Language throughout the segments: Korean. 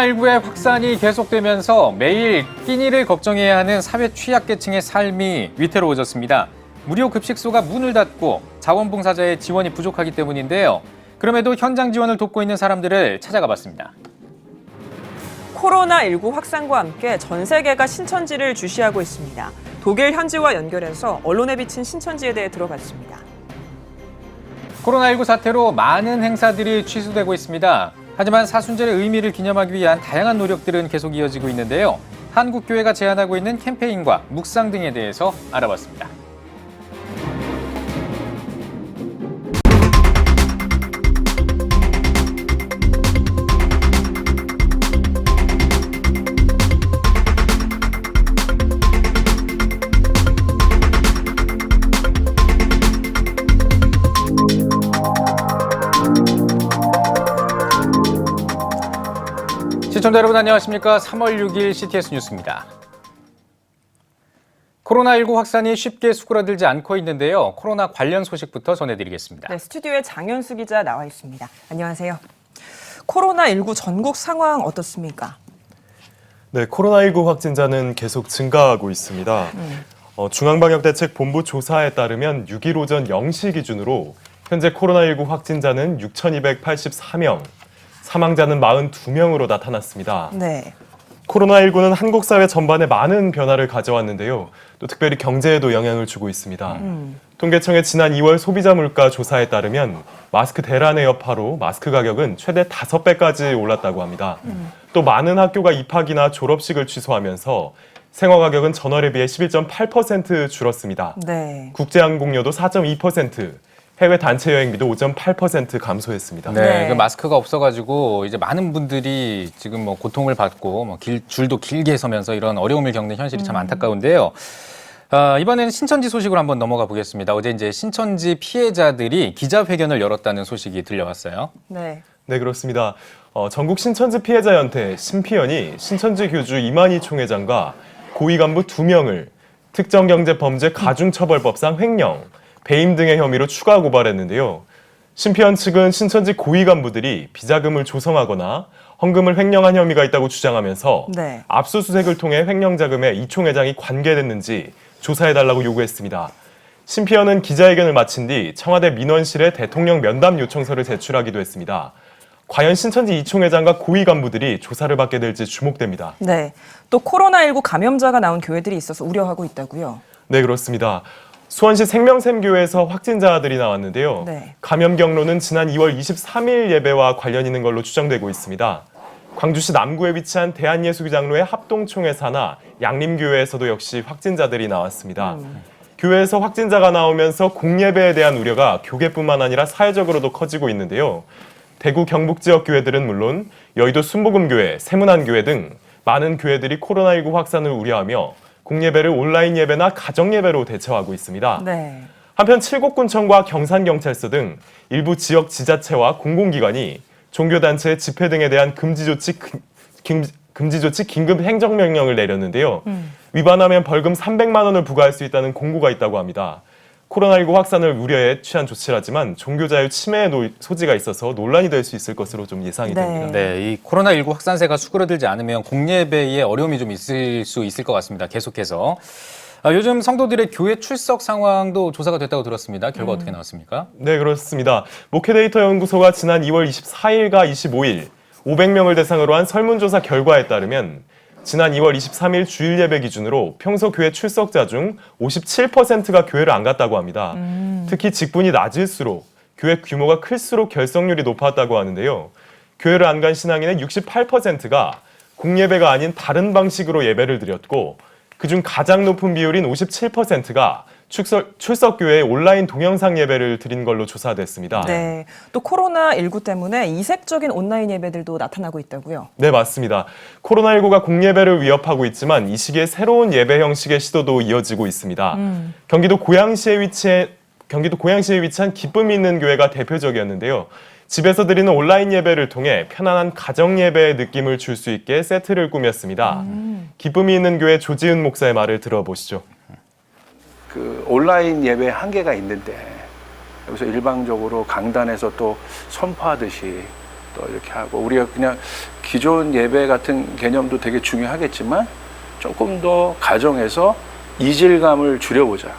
코로나19의 확산이 계속되면서 매일 끼니를 걱정해야 하는 사회 취약계층의 삶이 위태로워졌습니다. 무료 급식소가 문을 닫고 자원봉사자의 지원이 부족하기 때문인데요. 그럼에도 현장 지원을 돕고 있는 사람들을 찾아가 봤습니다. 코로나19 확산과 함께 전 세계가 신천지를 주시하고 있습니다. 독일 현지와 연결해서 언론에 비친 신천지에 대해 들어봤습니다. 코로나19 사태로 많은 행사들이 취소되고 있습니다. 하지만 사순절의 의미를 기념하기 위한 다양한 노력들은 계속 이어지고 있는데요. 한국교회가 제안하고 있는 캠페인과 묵상 등에 대해서 알아봤습니다. 시청자 여러분 안녕하십니까? 3월 6일 CTS 뉴스입니다. 코로나19 확산이 쉽게 수그러들지 않고 있는데요. 코로나 관련 소식부터 전해드리겠습니다. 네, 스튜디오에 장현수 기자 나와 있습니다. 안녕하세요. 코로나19 전국 상황 어떻습니까? 네, 코로나19 확진자는 계속 증가하고 있습니다. 중앙방역대책본부 조사에 따르면 6일 오전 0시 기준으로 현재 코로나19 확진자는 6,284명, 사망자는 42명으로 나타났습니다. 네. 코로나19는 한국 사회 전반에 많은 변화를 가져왔는데요. 또 특별히 경제에도 영향을 주고 있습니다. 통계청의 지난 2월 소비자 물가 조사에 따르면 마스크 대란의 여파로 마스크 가격은 최대 5배까지 올랐다고 합니다. 또 많은 학교가 입학이나 졸업식을 취소하면서 생활 가격은 전월에 비해 11.8% 줄었습니다. 네. 국제항공료도 4.2%, 해외 단체 여행비도 5.8% 감소했습니다. 네, 그 마스크가 없어가지고 이제 많은 분들이 지금 뭐 고통을 받고 줄도 길게 서면서 이런 어려움을 겪는 현실이 참 안타까운데요. 이번에는 신천지 소식으로 한번 넘어가 보겠습니다. 어제 이제 신천지 피해자들이 기자회견을 열었다는 소식이 들려왔어요. 네. 네, 그렇습니다. 전국 신천지 피해자 연대 신피연이 신천지 교주 이만희 총회장과 고위 간부 2명을 특정경제범죄 가중처벌법상 횡령, 배임 등의 혐의로 추가 고발했는데요. 신피연 측은 신천지 고위 간부들이 비자금을 조성하거나 헌금을 횡령한 혐의가 있다고 주장하면서 네. 압수수색을 통해 횡령 자금에 이 총회장이 관계됐는지 조사해달라고 요구했습니다. 신피연은 기자회견을 마친 뒤 청와대 민원실에 대통령 면담 요청서를 제출하기도 했습니다. 과연 신천지 이 총회장과 고위 간부들이 조사를 받게 될지 주목됩니다. 네. 또 코로나19 감염자가 나온 교회들이 있어서 우려하고 있다고요? 네, 그렇습니다. 수원시 생명샘교회에서 확진자들이 나왔는데요. 네. 감염 경로는 지난 2월 23일 예배와 관련 있는 걸로 추정되고 있습니다. 광주시 남구에 위치한 대한예수장로의 합동총회 산하 양림교회에서도 역시 확진자들이 나왔습니다. 교회에서 확진자가 나오면서 공예배에 대한 우려가 교계뿐만 아니라 사회적으로도 커지고 있는데요. 대구 경북 지역 교회들은 물론 여의도 순복음교회, 세문안교회 등 많은 교회들이 코로나19 확산을 우려하며 공예배를 온라인 예배나 가정 예배로 대처하고 있습니다. 네. 한편 칠곡군청과 경산경찰서 등 일부 지역 지자체와 공공기관이 종교단체의 집회 등에 대한 금지 조치 긴급 행정명령을 내렸는데요. 위반하면 벌금 300만 원을 부과할 수 있다는 공고가 있다고 합니다. 코로나19 확산을 우려해 취한 조치라지만 종교자유 침해의 소지가 있어서 논란이 될 수 있을 것으로 좀 예상이 됩니다. 네, 이 코로나19 확산세가 수그러들지 않으면 공예배에 어려움이 좀 있을 수 있을 것 같습니다. 계속해서. 요즘 성도들의 교회 출석 상황도 조사가 됐다고 들었습니다. 결과 어떻게 나왔습니까? 네, 그렇습니다. 목회데이터 연구소가 지난 2월 24일과 25일 500명을 대상으로 한 설문조사 결과에 따르면 지난 2월 23일 주일 예배 기준으로 평소 교회 출석자 중 57%가 교회를 안 갔다고 합니다. 특히 직분이 낮을수록 교회 규모가 클수록 결석률이 높았다고 하는데요. 교회를 안 간 신앙인의 68%가 공예배가 아닌 다른 방식으로 예배를 드렸고 그중 가장 높은 비율인 57%가 출석교회에 온라인 동영상 예배를 드린 걸로 조사됐습니다. 네. 또 코로나19 때문에 이색적인 온라인 예배들도 나타나고 있다고요? 네, 맞습니다. 코로나19가 공예배를 위협하고 있지만 이 시기에 새로운 예배 형식의 시도도 이어지고 있습니다. 경기도 고양시에 위치한 기쁨이 있는 교회가 대표적이었는데요. 집에서 드리는 온라인 예배를 통해 편안한 가정 예배의 느낌을 줄 수 있게 세트를 꾸몄습니다. 기쁨이 있는 교회 조지은 목사의 말을 들어보시죠. 그 온라인 예배 한계가 있는데 여기서 일방적으로 강단에서 또 선포하듯이 또 이렇게 하고 우리가 그냥 기존 예배 같은 개념도 되게 중요하겠지만 조금 더 가정에서 이질감을 줄여보자.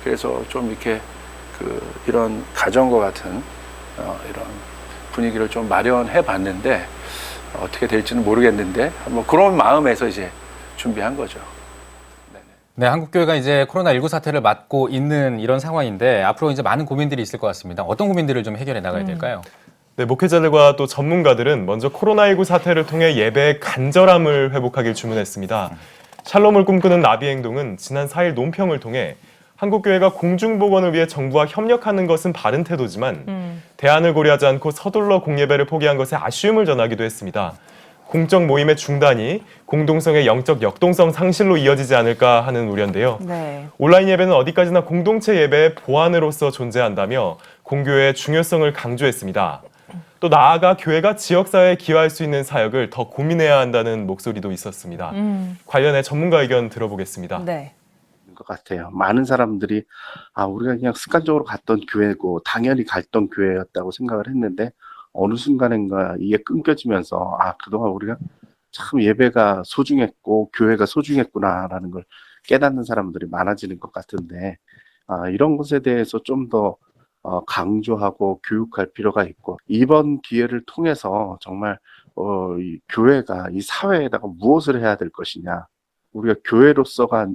그래서 좀 이렇게 이런 가정과 같은 이런 분위기를 좀 마련해 봤는데 어떻게 될지는 모르겠는데 뭐 그런 마음에서 이제 준비한 거죠. 네, 한국교회가 이제 코로나19 사태를 맞고 있는 이런 상황인데 앞으로 이제 많은 고민들이 있을 것 같습니다. 어떤 고민들을 좀 해결해 나가야 될까요? 네, 목회자들과 또 전문가들은 먼저 코로나19 사태를 통해 예배의 간절함을 회복하길 주문했습니다. 샬롬을 꿈꾸는 나비행동은 지난 4일 논평을 통해 한국교회가 공중보건을 위해 정부와 협력하는 것은 바른 태도지만 대안을 고려하지 않고 서둘러 공예배를 포기한 것에 아쉬움을 전하기도 했습니다. 공적 모임의 중단이 공동성의 영적 역동성 상실로 이어지지 않을까 하는 우려인데요. 네. 온라인 예배는 어디까지나 공동체 예배의 보완으로서 존재한다며 공교회의 중요성을 강조했습니다. 또 나아가 교회가 지역사회에 기여할 수 있는 사역을 더 고민해야 한다는 목소리도 있었습니다. 관련해 전문가 의견 들어보겠습니다. 네. 것 같아요. 많은 사람들이 우리가 그냥 습관적으로 갔던 교회고 당연히 갔던 교회였다고 생각을 했는데 어느 순간인가 이게 끊겨지면서 그동안 우리가 참 예배가 소중했고 교회가 소중했구나라는 걸 깨닫는 사람들이 많아지는 것 같은데 이런 것에 대해서 좀 더 강조하고 교육할 필요가 있고 이번 기회를 통해서 정말 이 교회가 이 사회에다가 무엇을 해야 될 것이냐 우리가 교회로서가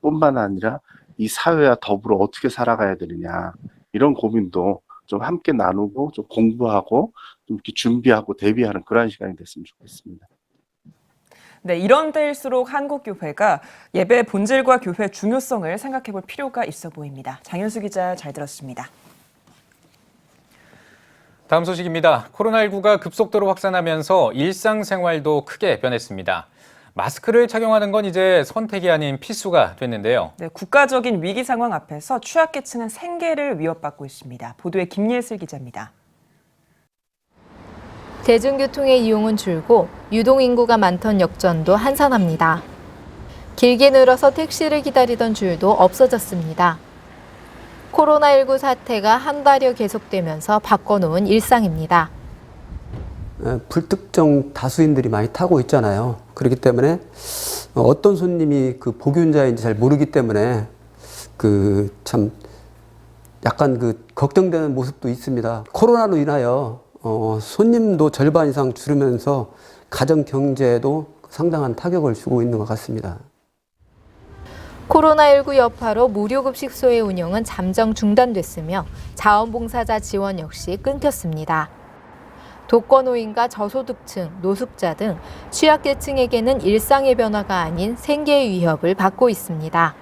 뿐만 아니라 이 사회와 더불어 어떻게 살아가야 되느냐 이런 고민도 좀 함께 나누고 좀 공부하고 좀 이렇게 준비하고 대비하는 그런 시간이 됐으면 좋겠습니다. 네, 이런 때일수록 한국교회가 예배의 본질과 교회의 중요성을 생각해 볼 필요가 있어 보입니다. 장현수 기자 잘 들었습니다. 다음 소식입니다. 코로나19가 급속도로 확산하면서 일상생활도 크게 변했습니다. 마스크를 착용하는 건 이제 선택이 아닌 필수가 됐는데요. 네, 국가적인 위기 상황 앞에서 취약계층은 생계를 위협받고 있습니다. 보도에 김예슬 기자입니다. 대중교통의 이용은 줄고 유동인구가 많던 역전도 한산합니다. 길게 늘어서 택시를 기다리던 줄도 없어졌습니다. 코로나19 사태가 한 달여 계속되면서 바꿔놓은 일상입니다. 불특정 다수인들이 많이 타고 있잖아요. 그렇기 때문에 어떤 손님이 그 복균자인지 잘 모르기 때문에 참 약간 걱정되는 모습도 있습니다. 코로나로 인하여 손님도 절반 이상 줄으면서 가정 경제에도 상당한 타격을 주고 있는 것 같습니다. 코로나19 여파로 무료급식소의 운영은 잠정 중단됐으며 자원봉사자 지원 역시 끊겼습니다. 독거노인과 저소득층, 노숙자 등 취약계층에게는 일상의 변화가 아닌 생계의 위협을 받고 있습니다.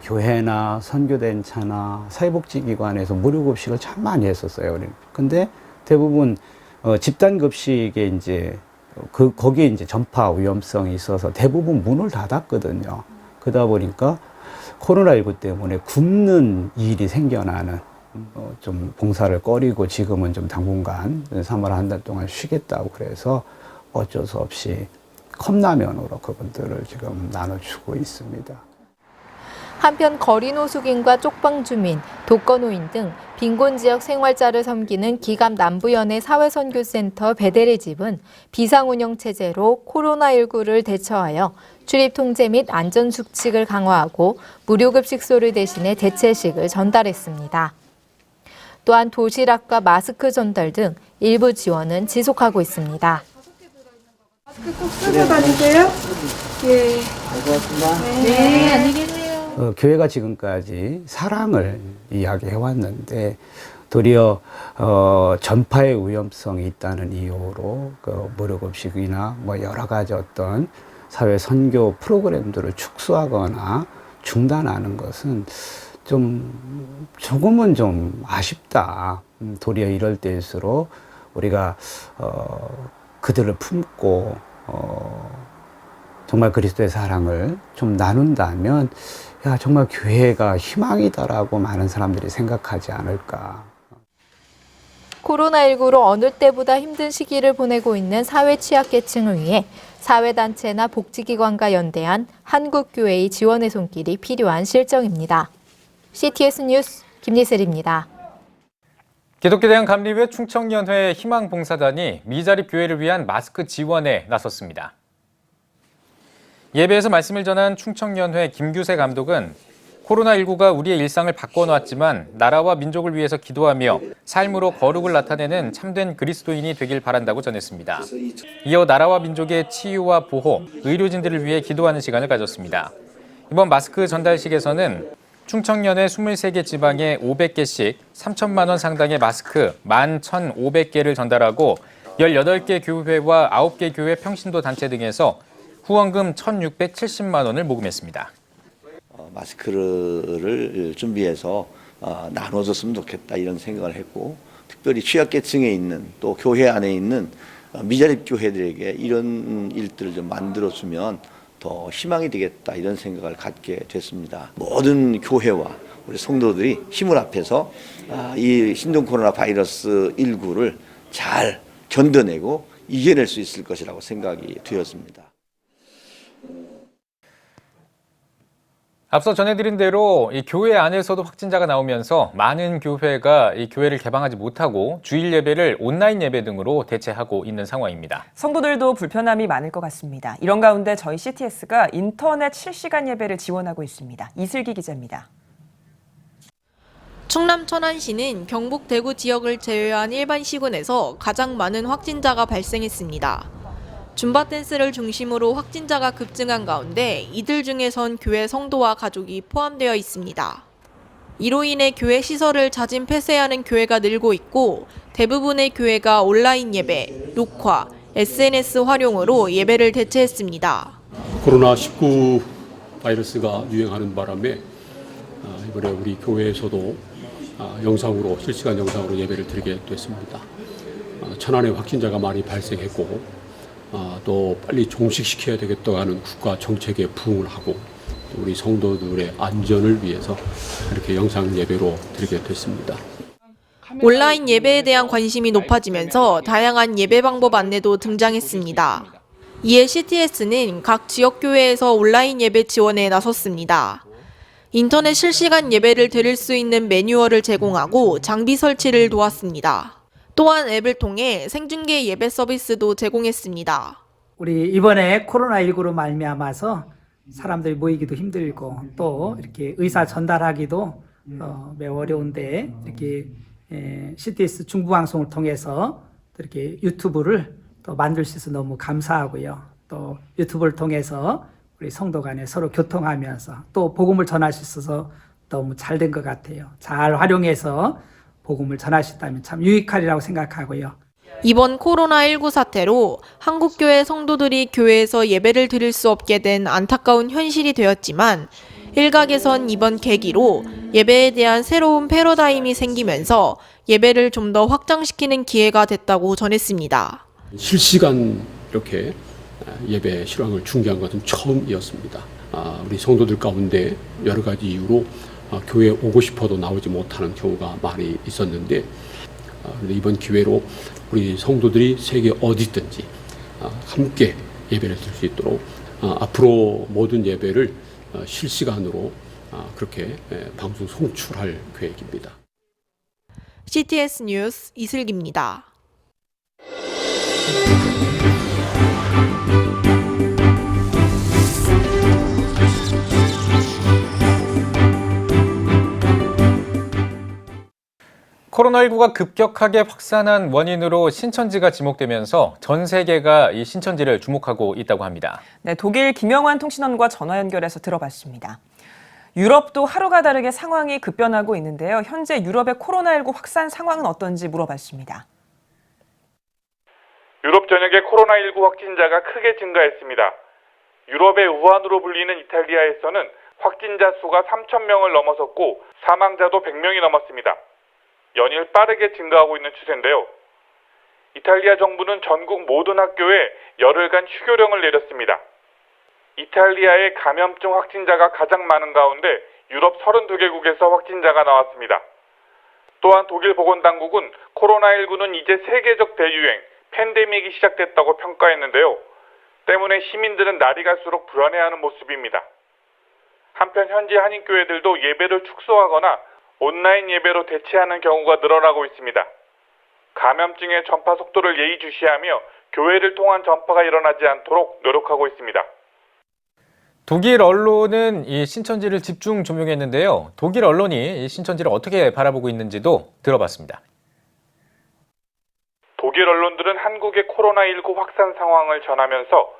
교회나 선교단체나 사회복지기관에서 무료급식을 참 많이 했었어요. 근데 대부분 집단급식에 이제 거기에 이제 전파 위험성이 있어서 대부분 문을 닫았거든요. 그러다 보니까 코로나19 때문에 굶는 일이 생겨나는 좀 봉사를 꺼리고 지금은 좀 당분간 3월 한 달 동안 쉬겠다고 그래서 어쩔 수 없이 컵라면으로 그분들을 지금 나눠주고 있습니다. 한편 거리노숙인과 쪽방주민, 독거노인 등 빈곤지역 생활자를 섬기는 기갑 남부연의 사회선교센터 베델의 집은 비상운영체제로 코로나19를 대처하여 출입통제 및 안전수칙을 강화하고 무료급식소를 대신해 대체식을 전달했습니다. 또한 도시락과 마스크 전달 등 일부 지원은 지속하고 있습니다. 마스크 꼭 쓰고 다니세요? 예. 고맙습니다. 네, 안녕히 계세요. 교회가 지금까지 사랑을 이야기해왔는데 도리어 전파의 위험성이 있다는 이유로 무료급식이나 여러 가지 어떤 사회 선교 프로그램들을 축소하거나 중단하는 것은 조금은 좀 아쉽다. 도리어 이럴 때일수록 우리가 그들을 품고 정말 그리스도의 사랑을 좀 나눈다면 정말 교회가 희망이다라고 많은 사람들이 생각하지 않을까. 코로나19로 어느 때보다 힘든 시기를 보내고 있는 사회 취약계층을 위해 사회단체나 복지기관과 연대한 한국교회의 지원의 손길이 필요한 실정입니다. CTS 뉴스 김예슬입니다. 기독교대학감리회 충청연회 희망봉사단이 미자립 교회를 위한 마스크 지원에 나섰습니다. 예배에서 말씀을 전한 충청연회 김규세 감독은 코로나19가 우리의 일상을 바꿔놓았지만 나라와 민족을 위해서 기도하며 삶으로 거룩을 나타내는 참된 그리스도인이 되길 바란다고 전했습니다. 이어 나라와 민족의 치유와 보호, 의료진들을 위해 기도하는 시간을 가졌습니다. 이번 마스크 전달식에서는 충청연회 23개 지방에 500개씩 3천만 원 상당의 마스크 11,500개를 전달하고 18개 교회와 9개 교회 평신도 단체 등에서 후원금 1,670만 원을 모금했습니다. 마스크를 준비해서 나눠줬으면 좋겠다 이런 생각을 했고, 특별히 취약계층에 있는 또 교회 안에 있는 미자립 교회들에게 이런 일들을 좀 만들어주면 더 희망이 되겠다 이런 생각을 갖게 됐습니다. 모든 교회와 우리 성도들이 힘을 합해서 이 신종 코로나 바이러스 19를 잘 견뎌내고 이겨낼 수 있을 것이라고 생각이 되었습니다. 앞서 전해드린 대로 이 교회 안에서도 확진자가 나오면서 많은 교회가 이 교회를 개방하지 못하고 주일 예배를 온라인 예배 등으로 대체하고 있는 상황입니다. 성도들도 불편함이 많을 것 같습니다. 이런 가운데 저희 CTS가 인터넷 실시간 예배를 지원하고 있습니다. 이슬기 기자입니다. 충남 천안시는 경북 대구 지역을 제외한 일반 시군에서 가장 많은 확진자가 발생했습니다. 줌바 댄스를 중심으로 확진자가 급증한 가운데 이들 중에선 교회 성도와 가족이 포함되어 있습니다. 이로 인해 교회 시설을 자진 폐쇄하는 교회가 늘고 있고 대부분의 교회가 온라인 예배, 녹화, SNS 활용으로 예배를 대체했습니다. 코로나19 바이러스가 유행하는 바람에 이번에 우리 교회에서도 실시간 영상으로 예배를 드리게 됐습니다. 천안에 확진자가 많이 발생했고 또 빨리 종식시켜야 되겠다고 하는 국가 정책에 부응을 하고 또 우리 성도들의 안전을 위해서 이렇게 영상 예배로 드리게 됐습니다. 온라인 예배에 대한 관심이 높아지면서 다양한 예배 방법 안내도 등장했습니다. 이에 CTS는 각 지역교회에서 온라인 예배 지원에 나섰습니다. 인터넷 실시간 예배를 드릴 수 있는 매뉴얼을 제공하고 장비 설치를 도왔습니다. 또한 앱을 통해 생중계 예배 서비스도 제공했습니다. 우리 이번에 코로나19로 말미암아서 사람들이 모이기도 힘들고 또 이렇게 의사 전달하기도 매우 어려운데 이렇게 CTS 중부방송을 통해서 이렇게 유튜브를 또 만들 수 있어서 너무 감사하고요. 또 유튜브를 통해서 우리 성도 간에 서로 교통하면서 또 복음을 전할 수 있어서 너무 잘 된 것 같아요. 잘 활용해서 복음을 전할 수 있다면 참 유익하리라고 생각하고요. 이번 코로나19 사태로 한국교회 성도들이 교회에서 예배를 드릴 수 없게 된 안타까운 현실이 되었지만 일각에선 이번 계기로 예배에 대한 새로운 패러다임이 생기면서 예배를 좀 더 확장시키는 기회가 됐다고 전했습니다. 실시간 이렇게 예배 실황을 중계한 것은 처음이었습니다. 우리 성도들 가운데 여러 가지 이유로 교회에 오고 싶어도 나오지 못하는 경우가 많이 있었는데 이번 기회로 우리 성도들이 세계 어디든지 함께 예배를 드릴 수 있도록 앞으로 모든 예배를 실시간으로 그렇게 방송 송출할 계획입니다. CTS 뉴스 이슬기입니다. 코로나19가 급격하게 확산한 원인으로 신천지가 지목되면서 전 세계가 이 신천지를 주목하고 있다고 합니다. 네, 독일 김영환 통신원과 전화 연결해서 들어봤습니다. 유럽도 하루가 다르게 상황이 급변하고 있는데요. 현재 유럽의 코로나19 확산 상황은 어떤지 물어봤습니다. 유럽 전역의 코로나19 확진자가 크게 증가했습니다. 유럽의 우한으로 불리는 이탈리아에서는 확진자 수가 3,000명을 넘어섰고 사망자도 100명이 넘었습니다. 연일 빠르게 증가하고 있는 추세인데요. 이탈리아 정부는 전국 모든 학교에 열흘간 휴교령을 내렸습니다. 이탈리아의 감염증 확진자가 가장 많은 가운데 유럽 32개국에서 확진자가 나왔습니다. 또한 독일 보건당국은 코로나19는 이제 세계적 대유행, 팬데믹이 시작됐다고 평가했는데요. 때문에 시민들은 날이 갈수록 불안해하는 모습입니다. 한편 현지 한인교회들도 예배를 축소하거나 온라인 예배로 대체하는 경우가 늘어나고 있습니다. 감염증의 전파 속도를 예의주시하며 교회를 통한 전파가 일어나지 않도록 노력하고 있습니다. 독일 언론은 이 신천지를 집중 조명했는데요. 독일 언론이 이 신천지를 어떻게 바라보고 있는지도 들어봤습니다. 독일 언론들은 한국의 코로나19 확산 상황을 전하면서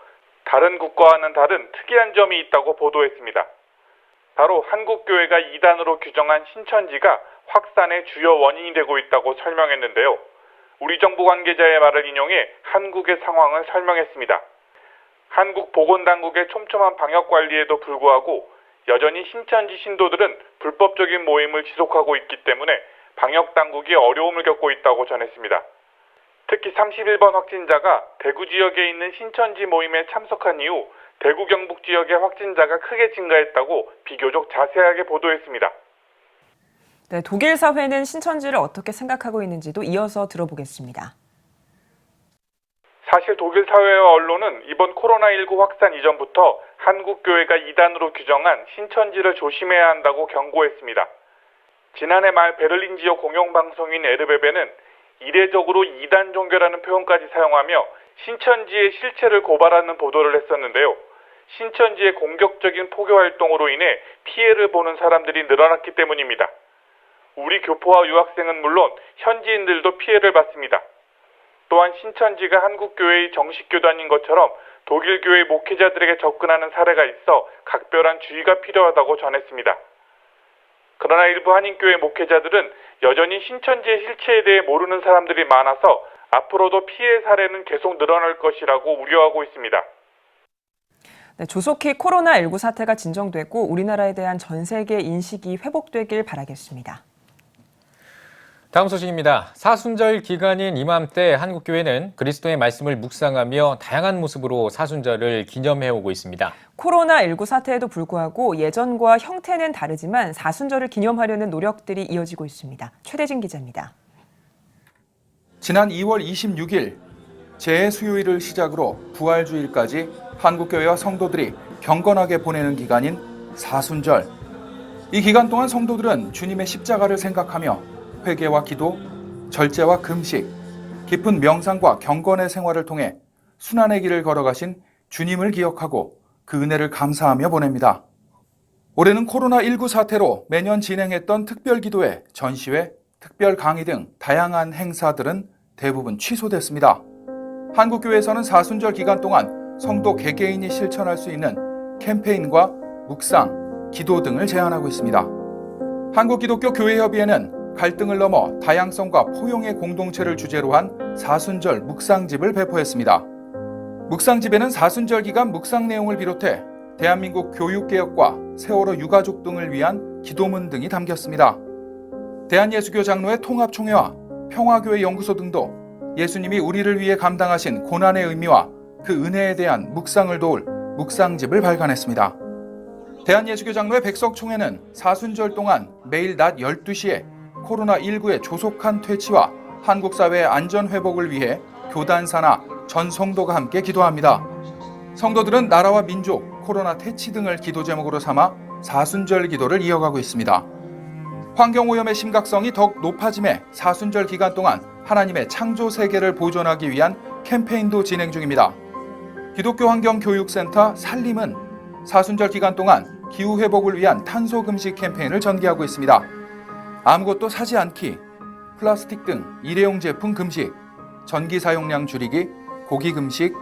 다른 국가와는 다른 특이한 점이 있다고 보도했습니다. 바로 한국교회가 이단으로 규정한 신천지가 확산의 주요 원인이 되고 있다고 설명했는데요. 우리 정부 관계자의 말을 인용해 한국의 상황을 설명했습니다. 한국 보건당국의 촘촘한 방역관리에도 불구하고 여전히 신천지 신도들은 불법적인 모임을 지속하고 있기 때문에 방역당국이 어려움을 겪고 있다고 전했습니다. 특히 31번 확진자가 대구 지역에 있는 신천지 모임에 참석한 이후 대구 경북 지역의 확진자가 크게 증가했다고 비교적 자세하게 보도했습니다. 네, 독일 사회는 신천지를 어떻게 생각하고 있는지도 이어서 들어보겠습니다. 사실 독일 사회와 언론은 이번 코로나19 확산 이전부터 한국교회가 이단으로 규정한 신천지를 조심해야 한다고 경고했습니다. 지난해 말 베를린 지역 공영방송인 에르베베는 이례적으로 이단 종교라는 표현까지 사용하며 신천지의 실체를 고발하는 보도를 했었는데요. 신천지의 공격적인 포교 활동으로 인해 피해를 보는 사람들이 늘어났기 때문입니다. 우리 교포와 유학생은 물론 현지인들도 피해를 받습니다. 또한 신천지가 한국교회의 정식 교단인 것처럼 독일 교회 목회자들에게 접근하는 사례가 있어 각별한 주의가 필요하다고 전했습니다. 그러나 일부 한인교회 목회자들은 여전히 신천지의 실체에 대해 모르는 사람들이 많아서 앞으로도 피해 사례는 계속 늘어날 것이라고 우려하고 있습니다. 네, 조속히 코로나19 사태가 진정되고 우리나라에 대한 전 세계 인식이 회복되길 바라겠습니다. 다음 소식입니다. 사순절 기간인 이맘때 한국교회는 그리스도의 말씀을 묵상하며 다양한 모습으로 사순절을 기념해오고 있습니다. 코로나19 사태에도 불구하고 예전과 형태는 다르지만 사순절을 기념하려는 노력들이 이어지고 있습니다. 최대진 기자입니다. 지난 2월 26일 재수요일을 시작으로 부활주일까지 한국교회와 성도들이 경건하게 보내는 기간인 사순절. 이 기간 동안 성도들은 주님의 십자가를 생각하며 회개와 기도, 절제와 금식, 깊은 명상과 경건의 생활을 통해 순환의 길을 걸어가신 주님을 기억하고 그 은혜를 감사하며 보냅니다. 올해는 코로나19 사태로 매년 진행했던 특별기도회, 전시회, 특별 강의 등 다양한 행사들은 대부분 취소됐습니다. 한국교회에서는 사순절 기간 동안 성도 개개인이 실천할 수 있는 캠페인과 묵상, 기도 등을 제안하고 있습니다. 한국기독교교회협의회는 갈등을 넘어 다양성과 포용의 공동체를 주제로 한 사순절 묵상집을 배포했습니다. 묵상집에는 사순절 기간 묵상 내용을 비롯해 대한민국 교육개혁과 세월호 유가족 등을 위한 기도문 등이 담겼습니다. 대한예수교 장로회 통합총회와 평화교회 연구소 등도 예수님이 우리를 위해 감당하신 고난의 의미와 그 은혜에 대한 묵상을 도울 묵상집을 발간했습니다. 대한예수교 장로회 백석총회는 사순절 동안 매일 낮 12시에 코로나19의 조속한 퇴치와 한국 사회의 안전 회복을 위해 교단사나 전 성도가 함께 기도합니다. 성도들은 나라와 민족, 코로나 퇴치 등을 기도 제목으로 삼아 사순절 기도를 이어가고 있습니다. 환경오염의 심각성이 더욱 높아짐에 사순절 기간 동안 하나님의 창조 세계를 보존하기 위한 캠페인도 진행 중입니다. 기독교 환경교육센터 살림은 사순절 기간 동안 기후회복을 위한 탄소 금식 캠페인을 전개하고 있습니다. 아무것도 사지 않기, 플라스틱 등 일회용 제품 금식, 전기 사용량 줄이기, 고기 금식,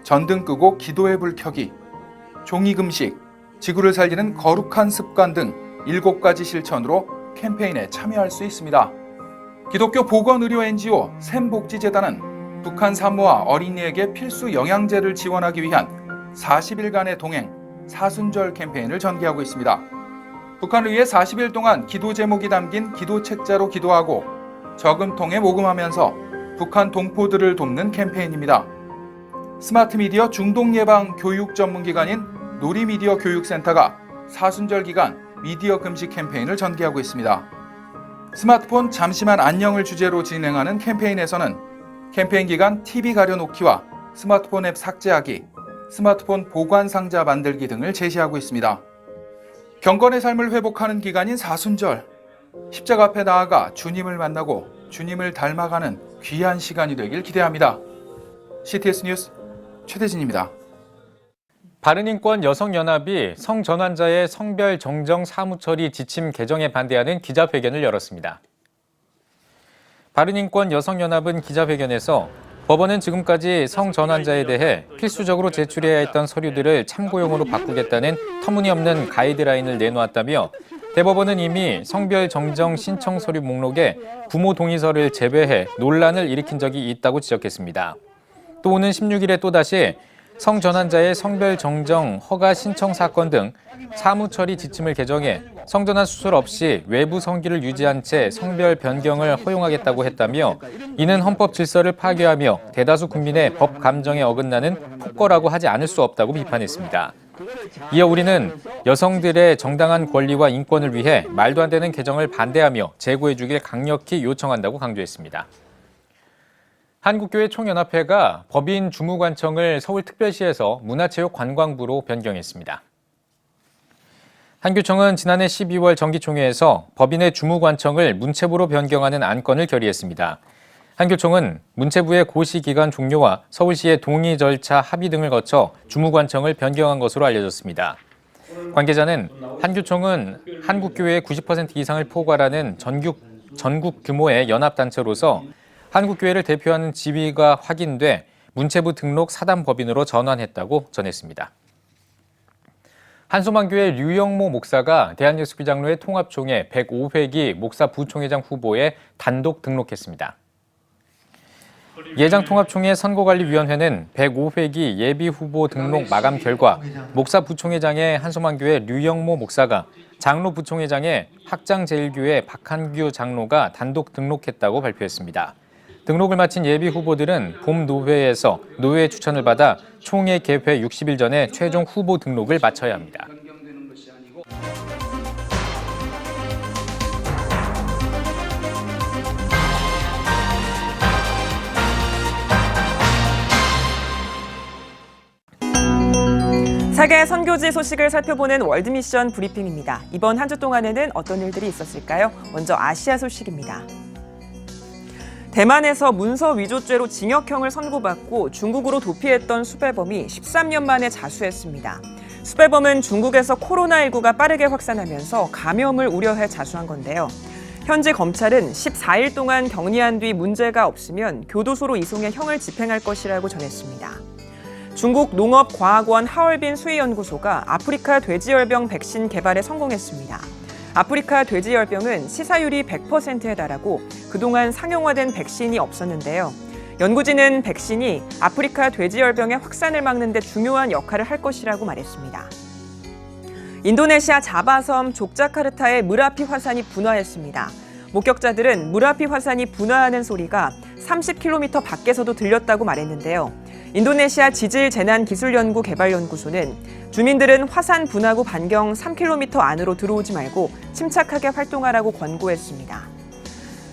전등 끄고 기도의 불 켜기, 종이 금식, 지구를 살리는 거룩한 습관 등 7가지 실천으로 캠페인에 참여할 수 있습니다. 기독교 보건의료 NGO 샘복지재단은 북한 산모와 어린이에게 필수 영양제를 지원하기 위한 40일간의 동행, 사순절 캠페인을 전개하고 있습니다. 북한을 위해 40일 동안 기도 제목이 담긴 기도 책자로 기도하고 저금통에 모금하면서 북한 동포들을 돕는 캠페인입니다. 스마트 미디어 중독 예방 교육 전문기관인 놀이미디어 교육센터가 사순절 기간 미디어 금지 캠페인을 전개하고 있습니다. 스마트폰 잠시만 안녕을 주제로 진행하는 캠페인에서는 캠페인 기간 TV 가려놓기와 스마트폰 앱 삭제하기, 스마트폰 보관 상자 만들기 등을 제시하고 있습니다. 경건의 삶을 회복하는 기간인 사순절, 십자가 앞에 나아가 주님을 만나고 주님을 닮아가는 귀한 시간이 되길 기대합니다. CTS 뉴스 최대진입니다. 바른인권 여성연합이 성전환자의 성별 정정 사무처리 지침 개정에 반대하는 기자회견을 열었습니다. 바른인권 여성연합은 기자회견에서 법원은 지금까지 성전환자에 대해 필수적으로 제출해야 했던 서류들을 참고용으로 바꾸겠다는 터무니없는 가이드라인을 내놓았다며 대법원은 이미 성별 정정 신청 서류 목록에 부모 동의서를 제외해 논란을 일으킨 적이 있다고 지적했습니다. 또 오는 16일에 또다시 성전환자의 성별 정정 허가 신청 사건 등 사무처리 지침을 개정해 성전환 수술 없이 외부 성기를 유지한 채 성별 변경을 허용하겠다고 했다며 이는 헌법 질서를 파괴하며 대다수 국민의 법 감정에 어긋나는 폭거라고 하지 않을 수 없다고 비판했습니다. 이어 우리는 여성들의 정당한 권리와 인권을 위해 말도 안 되는 개정을 반대하며 제고해 주길 강력히 요청한다고 강조했습니다. 한국교회 총연합회가 법인 주무관청을 서울특별시에서 문화체육관광부로 변경했습니다. 한교총은 지난해 12월 정기총회에서 법인의 주무관청을 문체부로 변경하는 안건을 결의했습니다. 한교총은 문체부의 고시기간 종료와 서울시의 동의 절차 합의 등을 거쳐 주무관청을 변경한 것으로 알려졌습니다. 관계자는 한교총은 한국교회의 90% 이상을 포괄하는 전국 규모의 연합단체로서 한국교회를 대표하는 지위가 확인돼 문체부 등록 사단법인으로 전환했다고 전했습니다. 한소망교회 류영모 목사가 대한예수교장로회 통합총회 105회기 목사 부총회장 후보에 단독 등록했습니다. 예장통합총회 선거관리위원회는 105회기 예비후보 등록 마감 결과 목사 부총회장의 한소망교회 류영모 목사가 장로 부총회장의 확장제일교회 박한규 장로가 단독 등록했다고 발표했습니다. 등록을 마친 예비 후보들은 봄 노회에서 노회 추천을 받아 총회 개회 60일 전에 최종 후보 등록을 마쳐야 합니다. 세계 선교지 소식을 살펴보는 월드미션 브리핑입니다. 이번 한 주 동안에는 어떤 일들이 있었을까요? 먼저 아시아 소식입니다. 대만에서 문서 위조죄로 징역형을 선고받고 중국으로 도피했던 수배범이 13년 만에 자수했습니다. 수배범은 중국에서 코로나19가 빠르게 확산하면서 감염을 우려해 자수한 건데요. 현지 검찰은 14일 동안 격리한 뒤 문제가 없으면 교도소로 이송해 형을 집행할 것이라고 전했습니다. 중국 농업과학원 하얼빈 수의연구소가 아프리카 돼지열병 백신 개발에 성공했습니다. 아프리카 돼지열병은 치사율이 100%에 달하고 그동안 상용화된 백신이 없었는데요. 연구진은 백신이 아프리카 돼지열병의 확산을 막는 데 중요한 역할을 할 것이라고 말했습니다. 인도네시아 자바섬 족자카르타의 무라피 화산이 분화했습니다. 목격자들은 무라피 화산이 분화하는 소리가 30km 밖에서도 들렸다고 말했는데요. 인도네시아 지질재난기술연구개발연구소는 주민들은 화산 분화구 반경 3km 안으로 들어오지 말고 침착하게 활동하라고 권고했습니다.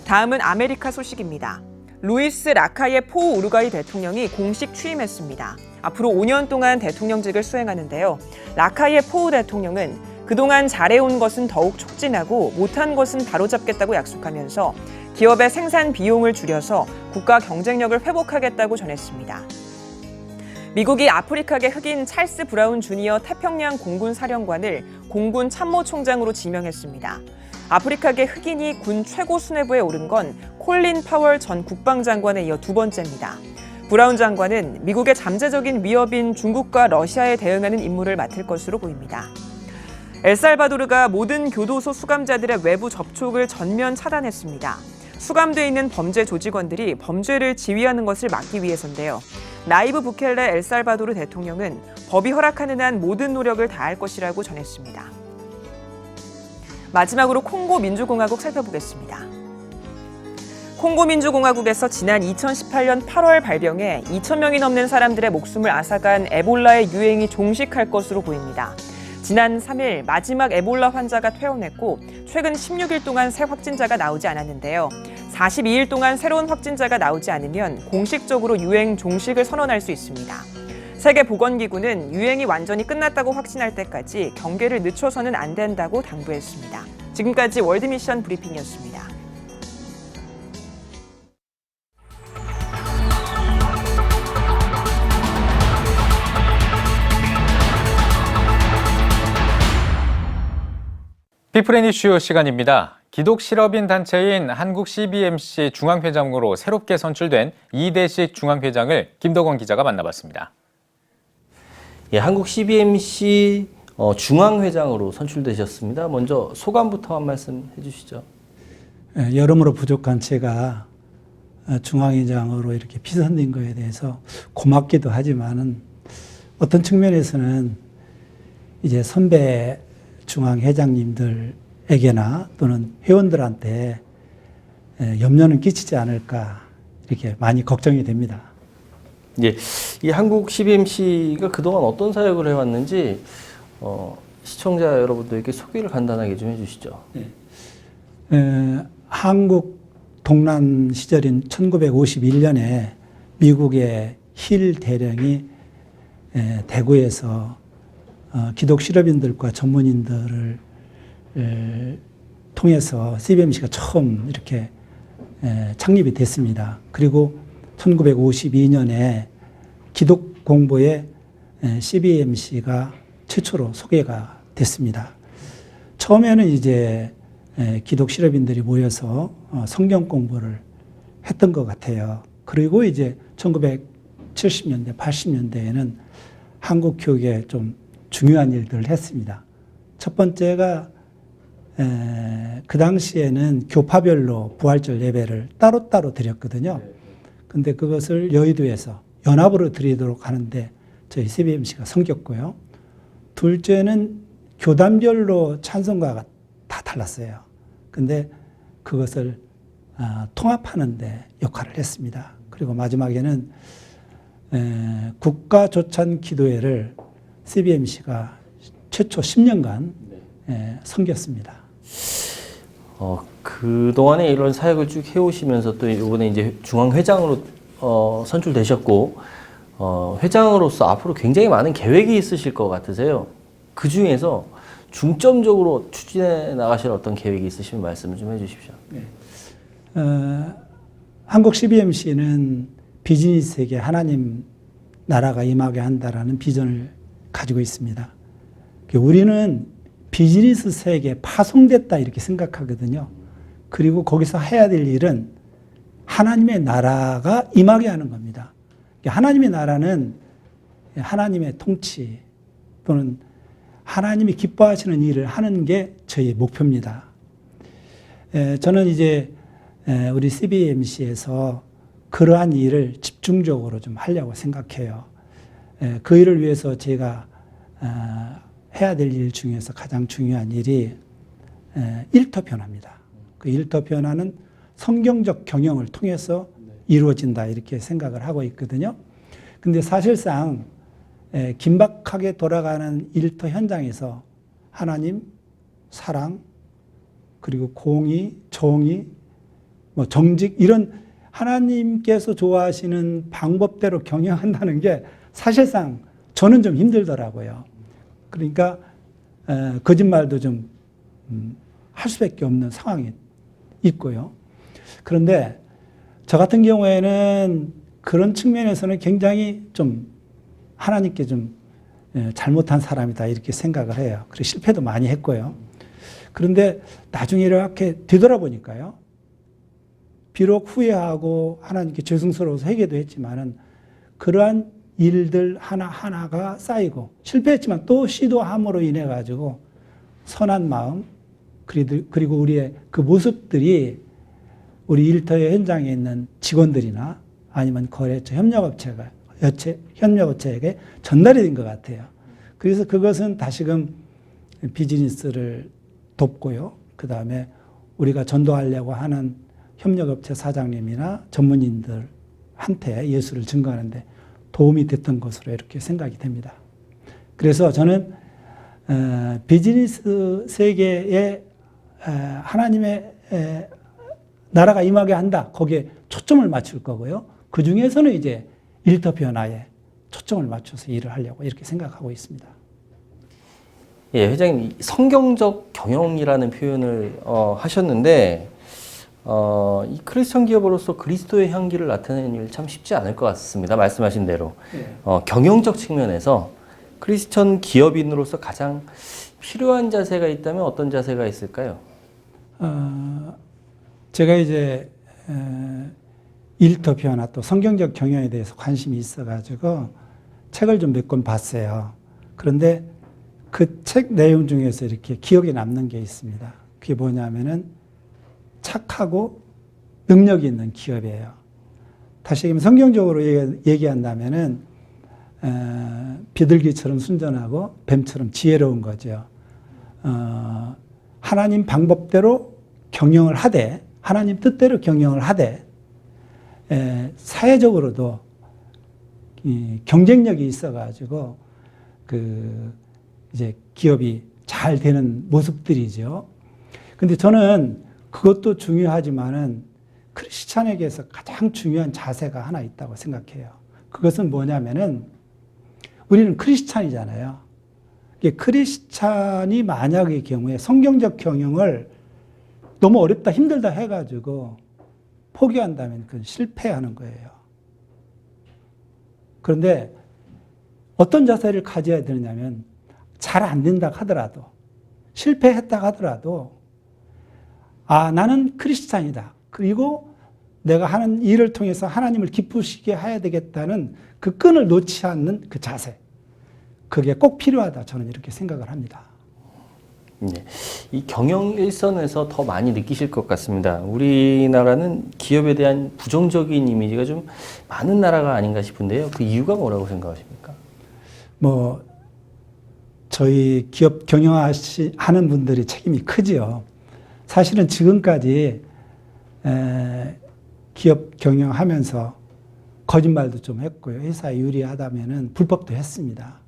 다음은 아메리카 소식입니다. 루이스 라카예 포 우루과이 대통령이 공식 취임했습니다. 앞으로 5년 동안 대통령직을 수행하는데요. 라카예 포 대통령은 그동안 잘해온 것은 더욱 촉진하고 못한 것은 바로잡겠다고 약속하면서 기업의 생산 비용을 줄여서 국가 경쟁력을 회복하겠다고 전했습니다. 미국이 아프리카계 흑인 찰스 브라운 주니어 태평양 공군 사령관을 공군 참모총장으로 지명했습니다. 아프리카계 흑인이 군 최고 수뇌부에 오른 건 콜린 파월 전 국방장관에 이어 두 번째입니다. 브라운 장관은 미국의 잠재적인 위협인 중국과 러시아에 대응하는 임무를 맡을 것으로 보입니다. 엘살바도르가 모든 교도소 수감자들의 외부 접촉을 전면 차단했습니다. 수감돼 있는 범죄 조직원들이 범죄를 지휘하는 것을 막기 위해서인데요. 나이브 부켈레 엘살바도르 대통령은 법이 허락하는 한 모든 노력을 다할 것이라고 전했습니다. 마지막으로 콩고 민주공화국 살펴보겠습니다. 콩고 민주공화국에서 지난 2018년 8월 발병해 2,000명이 넘는 사람들의 목숨을 앗아간 에볼라의 유행이 종식할 것으로 보입니다. 지난 3일 마지막 에볼라 환자가 퇴원했고 최근 16일 동안 새 확진자가 나오지 않았는데요. 42일 동안 새로운 확진자가 나오지 않으면 공식적으로 유행 종식을 선언할 수 있습니다. 세계보건기구는 유행이 완전히 끝났다고 확신할 때까지 경계를 늦춰서는 안 된다고 당부했습니다. 지금까지 월드미션 브리핑이었습니다. 피플앤 이슈 시간입니다. 기독 실업인 단체인 한국 CBMC 중앙회장으로 새롭게 선출된 이대식 중앙회장을 김덕원 기자가 만나봤습니다. 예, 한국 CBMC 중앙회장으로 선출되셨습니다. 먼저 소감부터 한 말씀 해주시죠. 여러모로 부족한 제가 중앙회장으로 이렇게 피선된 거에 대해서 고맙기도 하지만은 어떤 측면에서는 이제 선배 중앙회장님들에게나 또는 회원들한테 염려는 끼치지 않을까 이렇게 많이 걱정이 됩니다. 예, 이 한국 CBMC가 그동안 어떤 사역을 해왔는지 시청자 여러분들에게 소개를 간단하게 좀 해주시죠. 한국 동란 시절인 1951년에 미국의 힐 대령이 대구에서 기독 실업인들과 전문인들을 통해서 CBMC가 처음 이렇게 창립이 됐습니다. 그리고 1952년에 기독 공보에 CBMC가 최초로 소개가 됐습니다. 처음에는 이제 기독 실업인들이 모여서 성경 공부를 했던 것 같아요. 그리고 이제 1970년대, 80년대에는 한국 교육에 좀 중요한 일들을 했습니다. 첫 번째가 그 당시에는 교파별로 부활절 예배를 따로따로 드렸거든요. 근데 그것을 여의도에서 연합으로 드리도록 하는데 저희 CBMC가 섬겼고요. 둘째는 교단별로 찬송가가 다 달랐어요. 근데 그것을 통합하는 데 역할을 했습니다. 그리고 마지막에는 국가조찬 기도회를 CBMC가 최초 10년간 섬겼습니다. 그동안에 이런 사역을 쭉 해오시면서 또 이번에 이제 중앙회장으로 선출되셨고, 회장으로서 앞으로 굉장히 많은 계획이 있으실 것 같으세요. 그 중에서 중점적으로 추진해 나가실 어떤 계획이 있으시면 말씀을 좀 해주십시오. 한국 CBMC는 비즈니스에게 하나님 나라가 임하게 한다라는 비전을 가지고 있습니다. 우리는 비즈니스 세계에 파송됐다 이렇게 생각하거든요. 그리고 거기서 해야 될 일은 하나님의 나라가 임하게 하는 겁니다. 하나님의 나라는 하나님의 통치 또는 하나님이 기뻐하시는 일을 하는 게 저희의 목표입니다. 저는 이제 우리 CBMC에서 그러한 일을 집중적으로 좀 하려고 생각해요. 그 일을 위해서 제가 해야 될 일 중에서 가장 중요한 일이 일터 변화입니다. 그 일터 변화는 성경적 경영을 통해서 이루어진다 이렇게 생각을 하고 있거든요. 근데 사실상 긴박하게 돌아가는 일터 현장에서 하나님, 사랑, 그리고 공의, 정의, 정직 이런 하나님께서 좋아하시는 방법대로 경영한다는 게 사실상 저는 좀 힘들더라고요. 그러니까 거짓말도 좀 할 수밖에 없는 상황이 있고요. 그런데 저 같은 경우에는 그런 측면에서는 굉장히 좀 하나님께 좀 잘못한 사람이다 이렇게 생각을 해요. 그리고 실패도 많이 했고요. 그런데 나중에 이렇게 되돌아보니까요. 비록 후회하고 하나님께 죄송스러워서 회개도 했지만은 그러한 일들 하나하나가 쌓이고 실패했지만 또 시도함으로 인해 가지고 선한 마음 그리고 우리의 그 모습들이 우리 일터의 현장에 있는 직원들이나 아니면 거래처 협력업체에게 전달이 된 것 같아요. 그래서 그것은 다시금 비즈니스를 돕고요. 그 다음에 우리가 전도하려고 하는 협력업체 사장님이나 전문인들한테 예수를 증거하는데 도움이 됐던 것으로 이렇게 생각이 됩니다. 그래서 저는 비즈니스 세계에 하나님의 나라가 임하게 한다. 거기에 초점을 맞출 거고요. 그 중에서는 이제 일터 변화에 초점을 맞춰서 일을 하려고 이렇게 생각하고 있습니다. 예, 회장님, 성경적 경영이라는 표현을 하셨는데, 이 크리스천 기업으로서 그리스도의 향기를 나타내는 일 참 쉽지 않을 것 같습니다. 말씀하신 대로. 경영적 측면에서 크리스천 기업인으로서 가장 필요한 자세가 있다면 어떤 자세가 있을까요? 제가 이제 일터표나 또 성경적 경영에 대해서 관심이 있어가지고 책을 좀 몇 권 봤어요. 그런데 그 책 내용 중에서 이렇게 기억에 남는 게 있습니다. 그게 뭐냐면은 착하고 능력이 있는 기업이에요. 다시 얘기하면 성경적으로 얘기한다면은 비둘기처럼 순전하고 뱀처럼 지혜로운 거죠. 하나님 방법대로 경영을 하되, 하나님 뜻대로 경영을 하되, 사회적으로도 경쟁력이 있어가지고 이제 기업이 잘 되는 모습들이죠. 근데 저는 그것도 중요하지만은 크리스찬에게서 가장 중요한 자세가 하나 있다고 생각해요. 그것은 뭐냐면은 우리는 크리스찬이잖아요. 크리스찬이 만약의 경우에 성경적 경영을 너무 어렵다 힘들다 해가지고 포기한다면 그건 실패하는 거예요. 그런데 어떤 자세를 가져야 되느냐면 잘 안 된다 하더라도 실패했다 하더라도 나는 크리스찬이다. 그리고 내가 하는 일을 통해서 하나님을 기쁘시게 해야 되겠다는 그 끈을 놓지 않는 그 자세. 그게 꼭 필요하다. 저는 이렇게 생각을 합니다. 네. 이 경영 일선에서 더 많이 느끼실 것 같습니다. 우리나라는 기업에 대한 부정적인 이미지가 좀 많은 나라가 아닌가 싶은데요. 그 이유가 뭐라고 생각하십니까? 저희 기업 경영하는 분들이 책임이 크지요. 사실은 지금까지 기업 경영하면서 거짓말도 좀 했고요. 회사에 유리하다면은 불법도 했습니다.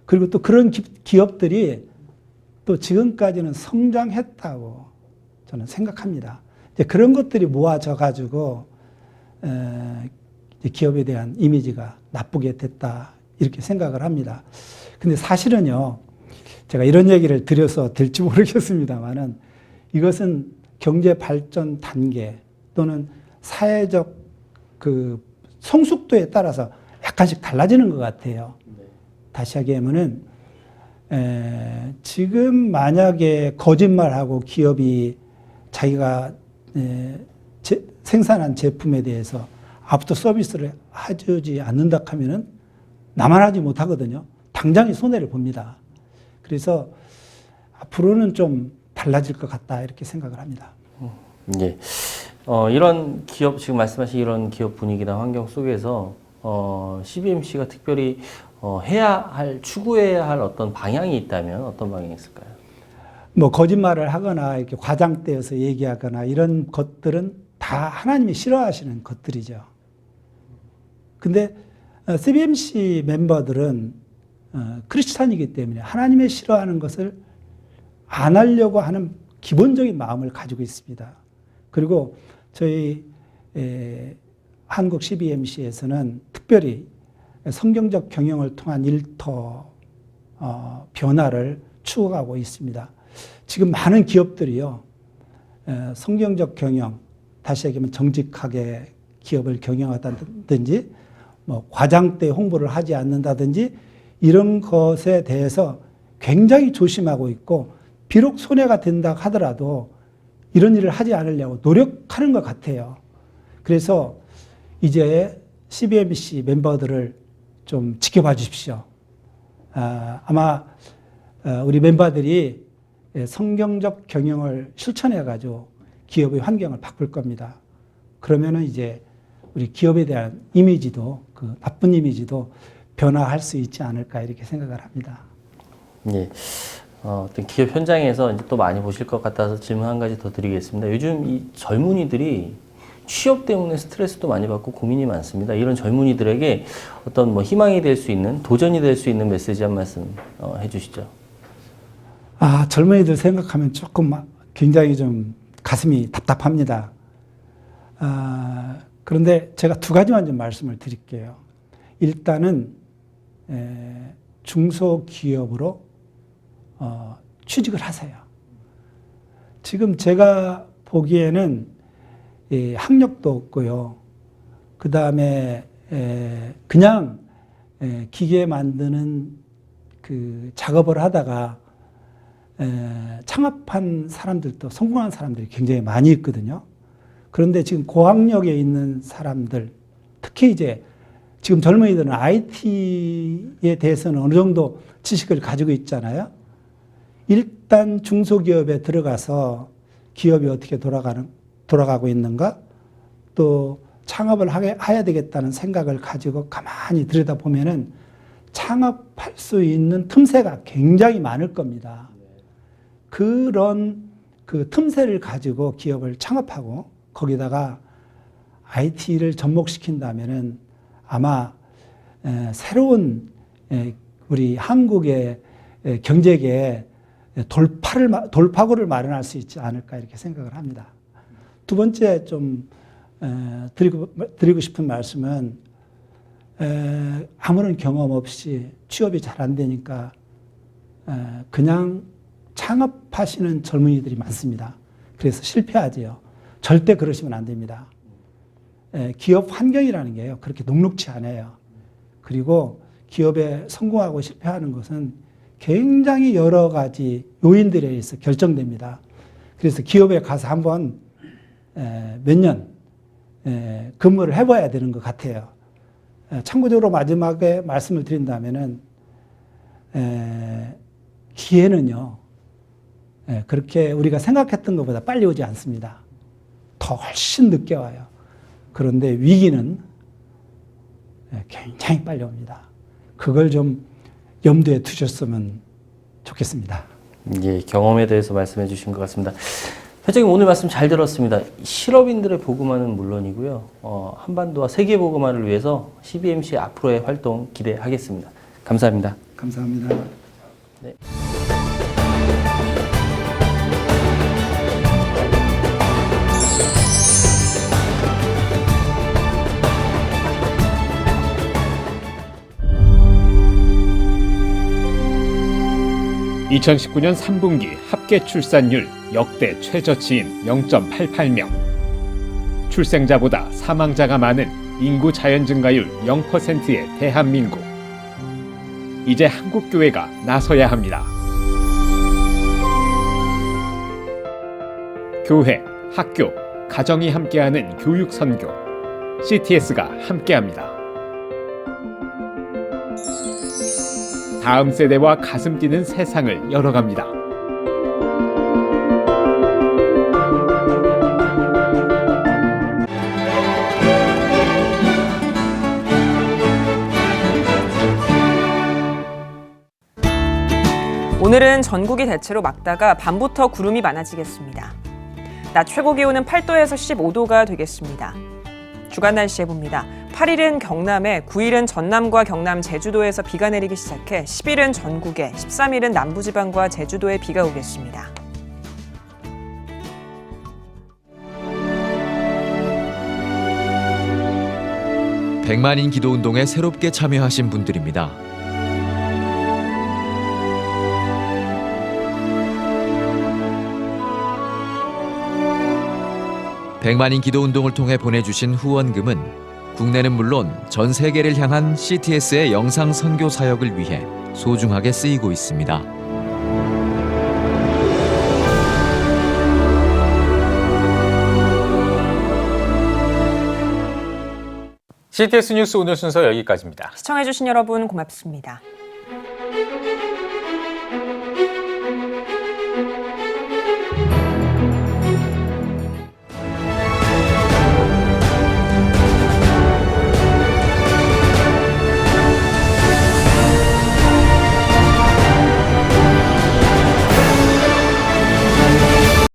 그리고 또 그런 기업들이 또 지금까지는 성장했다고 저는 생각합니다. 이제 그런 것들이 모아져 가지고 기업에 대한 이미지가 나쁘게 됐다 이렇게 생각을 합니다. 근데 사실은요, 제가 이런 얘기를 드려서 될지 모르겠습니다만은 이것은 경제 발전 단계 또는 사회적 그 성숙도에 따라서 약간씩 달라지는 것 같아요. 다시 얘기하면은 지금 만약에 거짓말하고 기업이 자기가 생산한 제품에 대해서 아프터 서비스를 해주지 않는다 하면은 나만 하지 못하거든요. 당장의 손해를 봅니다. 그래서 앞으로는 좀 달라질 것 같다 이렇게 생각을 합니다. 예. 이런 기업, 지금 말씀하신 이런 기업 분위기나 환경 속에서 CBMC가 특별히 추구해야 할 어떤 방향이 있다면 어떤 방향이 있을까요? 거짓말을 하거나 이렇게 과장되어서 얘기하거나 이런 것들은 다 하나님이 싫어하시는 것들이죠. 근데 CBMC 멤버들은 크리스찬이기 때문에 하나님의 싫어하는 것을 안 하려고 하는 기본적인 마음을 가지고 있습니다. 그리고 저희 한국 CBMC에서는 특별히 성경적 경영을 통한 일터 변화를 추구하고 있습니다. 지금 많은 기업들이요, 성경적 경영, 다시 얘기하면 정직하게 기업을 경영하다든지, 과장돼 홍보를 하지 않는다든지 이런 것에 대해서 굉장히 조심하고 있고, 비록 손해가 된다 하더라도 이런 일을 하지 않으려고 노력하는 것 같아요. 그래서 이제 CBMC 멤버들을 좀 지켜봐 주십시오. 아마 우리 멤버들이 성경적 경영을 실천해가지고 기업의 환경을 바꿀 겁니다. 그러면은 이제 우리 기업에 대한 이미지도, 그 나쁜 이미지도 변화할 수 있지 않을까 이렇게 생각을 합니다. 예. 어떤 기업 현장에서 이제 또 많이 보실 것 같아서 질문 한 가지 더 드리겠습니다. 요즘 이 젊은이들이 취업 때문에 스트레스도 많이 받고 고민이 많습니다. 이런 젊은이들에게 어떤 희망이 될 수 있는, 도전이 될 수 있는 메시지 한 말씀 해주시죠. 젊은이들 생각하면 조금 굉장히 좀 가슴이 답답합니다. 그런데 제가 두 가지만 좀 말씀을 드릴게요. 일단은 중소기업으로 취직을 하세요. 지금 제가 보기에는 학력도 없고요. 그 다음에 그냥 기계 만드는 그 작업을 하다가 창업한 사람들도 성공한 사람들이 굉장히 많이 있거든요. 그런데 지금 고학력에 있는 사람들, 특히 이제 지금 젊은이들은 IT에 대해서는 어느 정도 지식을 가지고 있잖아요. 일단 중소기업에 들어가서 기업이 어떻게 돌아가고 있는가, 또 창업을 해야 되겠다는 생각을 가지고 가만히 들여다보면은 창업할 수 있는 틈새가 굉장히 많을 겁니다. 그런 그 틈새를 가지고 기업을 창업하고 거기다가 IT를 접목시킨다면은 아마 새로운 우리 한국의 경제계에 돌파구를 마련할 수 있지 않을까 이렇게 생각을 합니다. 두 번째 좀 드리고 싶은 말씀은 아무런 경험 없이 취업이 잘 안 되니까 그냥 창업하시는 젊은이들이 많습니다. 그래서 실패하지요. 절대 그러시면 안 됩니다. 기업 환경이라는 게요, 그렇게 녹록지 않아요. 그리고 기업에 성공하고 실패하는 것은 굉장히 여러 가지 요인들에 의해서 결정됩니다. 그래서 기업에 가서 한번 몇 년 근무를 해봐야 되는 것 같아요. 참고적으로 마지막에 말씀을 드린다면은 기회는요, 그렇게 우리가 생각했던 것보다 빨리 오지 않습니다. 더 훨씬 늦게 와요. 그런데 위기는 굉장히 빨리 옵니다. 그걸 좀 염두에 두셨으면 좋겠습니다. 예, 경험에 대해서 말씀해 주신 것 같습니다. 회장님 오늘 말씀 잘 들었습니다. 실업인들의 보고만은 물론이고요. 한반도와 세계 보고만을 위해서 CBMC 앞으로의 활동 기대하겠습니다. 감사합니다. 감사합니다. 네. (2019년 3분기) 합계 출산율 역대 최저치인 0.88명. 출생자보다 사망자가 많은 인구 자연 증가율 0%의 대한민국. 이제 한국교회가 나서야 합니다. 교회, 학교, 가정이 함께하는 교육 선교. CTS가 함께합니다. 다음 세대와 가슴 뛰는 세상을 열어갑니다. 오늘은 전국이 대체로 맑다가 밤부터 구름이 많아지겠습니다. 낮 최고 기온은 8도에서 15도가 되겠습니다. 주간 날씨 해봅니다. 8일은 경남에, 9일은 전남과 경남, 제주도에서 비가 내리기 시작해 10일은 전국에, 13일은 남부지방과 제주도에 비가 오겠습니다. 백만인 기도운동에 새롭게 참여하신 분들입니다. 백만인 기도운동을 통해 보내주신 후원금은 국내는 물론 전 세계를 향한 CTS의 영상 선교 사역을 위해 소중하게 쓰이고 있습니다. CTS 뉴스 오늘 순서 여기까지입니다. 시청해주신 여러분 고맙습니다.